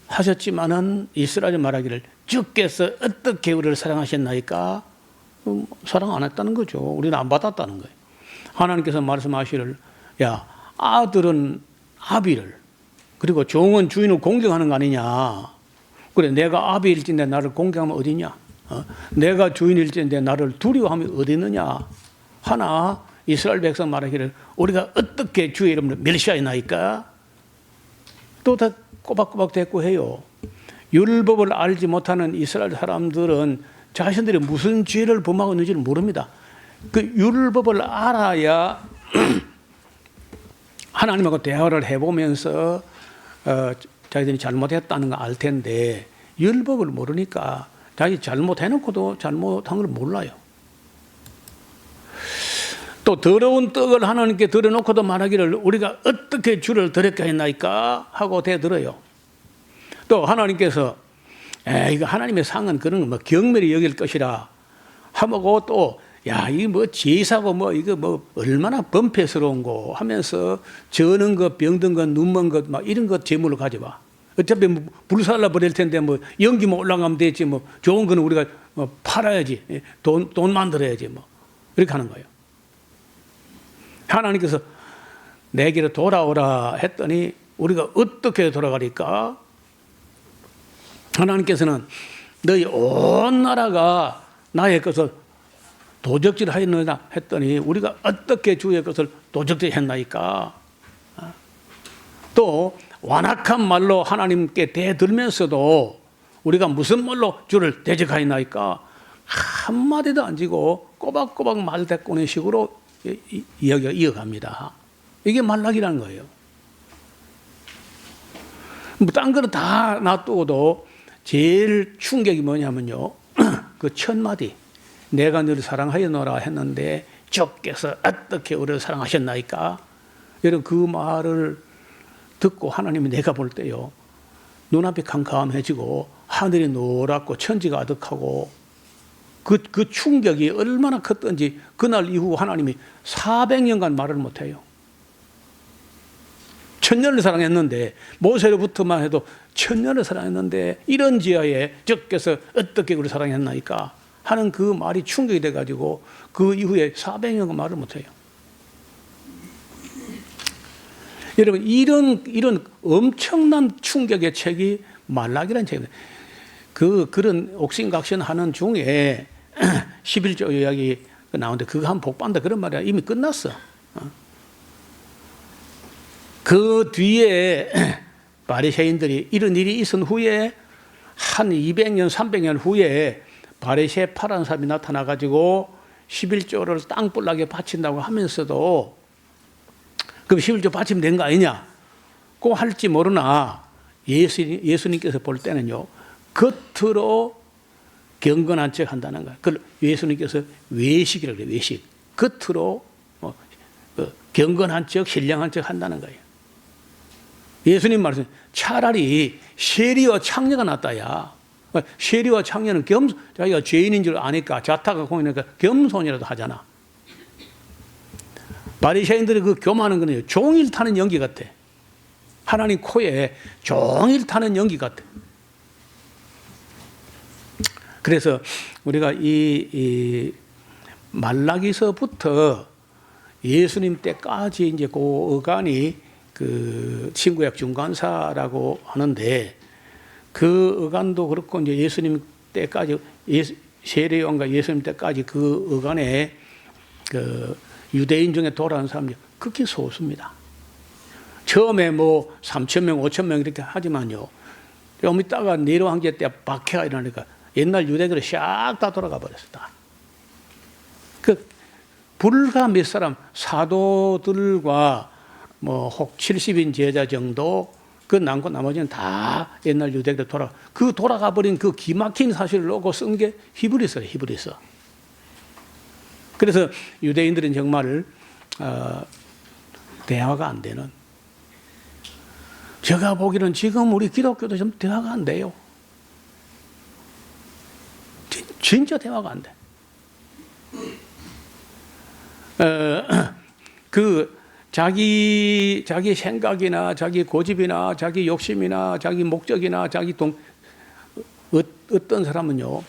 하셨지만은 이스라엘이 말하기를 주께서 어떻게 우리를 사랑하셨나이까? 사랑 안 했다는 거죠. 우리는 안 받았다는 거예요. 하나님께서 말씀하시기를 야 아들은 아비를 그리고 종은 주인을 공경하는 거 아니냐. 그래 내가 아비일진데 나를 공경하면 어디냐. 내가 주인일진데 나를 두려워하면 어디 있느냐. 하나 이스라엘 백성 말하기를 우리가 어떻게 주의 이름을 멸시하였나이까. 또 다 꼬박꼬박 대꾸해요. 율법을 알지 못하는 이스라엘 사람들은 자신들이 무슨 죄를 범하고 있는지를 모릅니다. 그 율법을 알아야 하나님하고 대화를 해보면서 자기들이 잘못했다는 걸 알 텐데 율법을 모르니까 자기 잘못해놓고도 잘못한 걸 몰라요. 또 더러운 떡을 하나님께 드려놓고도 말하기를 우리가 어떻게 주를 드렸게 했나이까 하고 대들어요. 또 하나님께서 이거 하나님의 상은 그런 거 뭐 경멸히 여길 것이라 하고 또 야, 이게 뭐 제사고 뭐 이거 뭐 얼마나 범패스러운 거 하면서 저는 것, 병든 것, 눈먼 것 막 이런 것 제물로 가져와. 어차피 뭐 불살라 버릴 텐데 뭐 연기만 올라가면 되지 뭐 좋은 거는 우리가 뭐 팔아야지 돈 만들어야지 뭐 이렇게 하는 거예요. 하나님께서 내게로 돌아오라 했더니 우리가 어떻게 돌아가리까? 하나님께서는 너희 온 나라가 나의 것을 도적질 하였느냐 했더니 우리가 어떻게 주의 것을 도적질 했나이까? 또 완악한 말로 하나님께 대들면서도 우리가 무슨 말로 주를 대적하였나이까? 한마디도 안 지고 꼬박꼬박 말대꾸는 식으로 이야기가 이어갑니다. 이게 말락이라는 거예요. 뭐 딴 거는 다 놔두고도 제일 충격이 뭐냐면요. 그 첫 마디 내가 너를 사랑하였노라 했는데 주께서 어떻게 우리를 사랑하셨나이까? 여러분 그 말을 듣고 하나님이 내가 볼 때요. 눈앞이 캄캄해지고 하늘이 노랗고 천지가 아득하고 그 충격이 얼마나 컸던지 그날 이후 하나님이 400년간 말을 못해요. 천년을 사랑했는데 모세로부터만 해도 천년을 사랑했는데 이런 지하에 주께서 어떻게 우리를 사랑했나이까 하는 그 말이 충격이 돼가지고 그 이후에 400년간 말을 못해요. 여러분 이런 엄청난 충격의 책이 말라기라는 책입니다. 그런 옥신각신하는 중에 11조 이야기 나오는데 그거 하면 복 받는다 그런 말이야. 이미 끝났어. 그 뒤에 바리새인들이 이런 일이 있은 후에 한 200년, 300년 후에 바리새파라는 사람이 나타나가지고 11조를 땅불나게 바친다고 하면서도 그럼 11조 바치면 된 거 아니냐? 꼭 할지 모르나 예수님께서 볼 때는요, 겉으로 경건한 척 한다는 거예요. 그걸 예수님께서 외식이라고 그래요. 외식. 겉으로 경건한 척, 신령한 척 한다는 거예요. 예수님 말씀, 차라리 세리와 창녀가 낫다야. 세리와 창녀는 자기가 죄인인 줄 아니까 자타가 공이니까 겸손이라도 하잖아. 바리새인들이 그 교만한 거는 종일 타는 연기 같아. 하나님 코에 종일 타는 연기 같아. 그래서 우리가 이 말라기서부터 예수님 때까지 이제 그 어간이 그 신구약 중간사라고 하는데 그 어간도 그렇고 이제 예수님 때까지 세례요한과 예수님 때까지 그 어간에 그 유대인 중에 돌아온 사람이 극히 소수입니다. 처음에 뭐 3,000명, 5,000명 이렇게 하지만요. 좀 있다가 네로 황제 때 박해가 일어나니까 옛날 유대인들이 싹 다 돌아가 버렸다. 그 불과 몇 사람 사도들과 뭐 혹 70인 제자 정도 그 남고 나머지는 다 옛날 유대인들 돌아가 버린 그 기막힌 사실을 놓고 쓴 게 히브리서예요. 히브리서. 그래서 유대인들은 정말 대화가 안 되는. 제가 보기에는 지금 우리 기독교도 좀 대화가 안 돼요. 진짜 대화가 안 돼. 그 자기 생각이나 자기 고집이나 자기 욕심이나 자기 목적이나 자기 어떤 사람은요,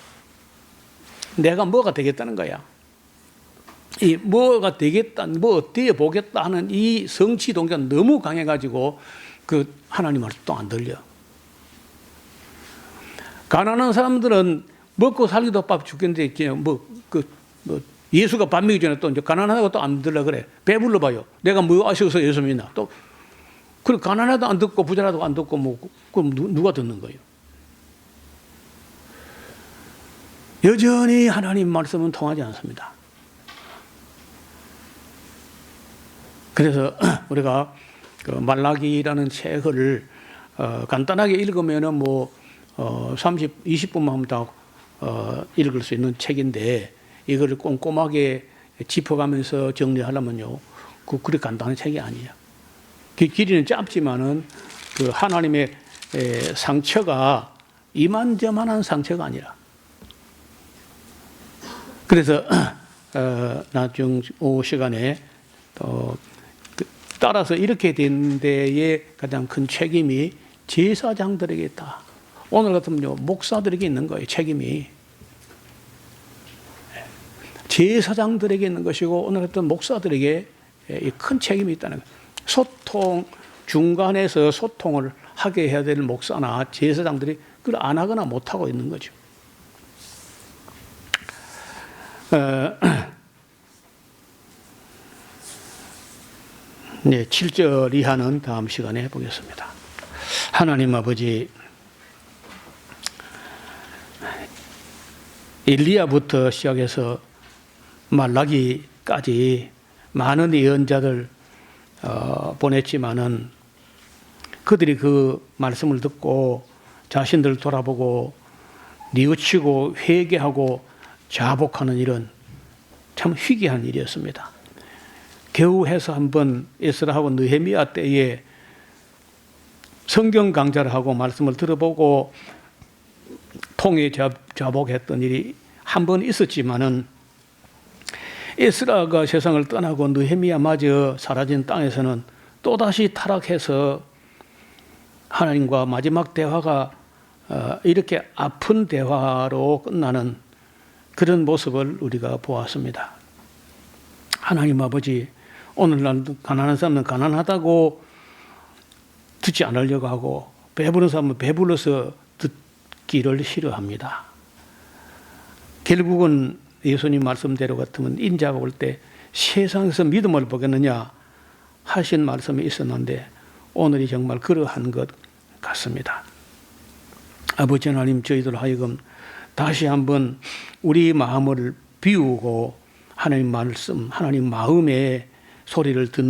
내가 뭐가 되겠다는 거야. 이 뭐가 되겠다, 뭐 어떻게 보겠다 하는 이 성취 동기가 너무 강해가지고 그 하나님 말씀 또 안 들려. 가난한 사람들은 먹고 살기도 바빠 죽겠는데 예수가 밥 먹기 전에 또 이제 가난하다고 또 안 들려 그래. 배불러 봐요. 내가 뭐 아쉬워서 예수 믿나? 또 그리고 가난하도 안 듣고 부자라도 안 듣고 뭐 그럼 누가 듣는 거예요? 여전히 하나님 말씀은 통하지 않습니다. 그래서 우리가 그 말라기라는 책을 간단하게 읽으면은 뭐 20분만 하면 다 읽을 수 있는 책인데 이거를 꼼꼼하게 짚어가면서 정리하려면요, 그리 간단한 책이 아니에요. 길이는 짧지만은 그 하나님의 상처가 이만저만한 상처가 아니라. 그래서 나중 오후 시간에 따라서 이렇게 된 데에 가장 큰 책임이 제사장들에게 있다. 오늘 같으면요, 목사들에게 있는 거예요, 책임이. 제사장들에게 있는 것이고 오늘 같은 목사들에게 큰 책임이 있다는 거예요. 소통, 중간에서 소통을 하게 해야 될 목사나 제사장들이 그걸 안 하거나 못 하고 있는 거죠. 네, 7절 이하는 다음 시간에 해보겠습니다. 하나님 아버지, 엘리야부터 시작해서 말라기까지 많은 예언자들 보냈지만은 그들이 그 말씀을 듣고 자신들 돌아보고 뉘우치고 회개하고 자복하는 일은 참 희귀한 일이었습니다. 겨우 해서 한번 에스라하고 느헤미야 때에 성경 강좌를 하고 말씀을 들어보고 통에 자복했던 일이 한 번 있었지만은 에스라가 세상을 떠나고 느헤미야마저 사라진 땅에서는 또다시 타락해서 하나님과 마지막 대화가 이렇게 아픈 대화로 끝나는 그런 모습을 우리가 보았습니다. 하나님 아버지, 오늘날 가난한 사람은 가난하다고 듣지 않으려고 하고 배부른 사람은 배불러서 듣기를 싫어합니다. 결국은 예수님 말씀대로 같으면 인자가 올 때 세상에서 믿음을 보겠느냐 하신 말씀이 있었는데 오늘이 정말 그러한 것 같습니다. 아버지 하나님, 저희들 하여금 다시 한번 우리 마음을 비우고 하나님 말씀, 하나님 마음의 소리를 듣는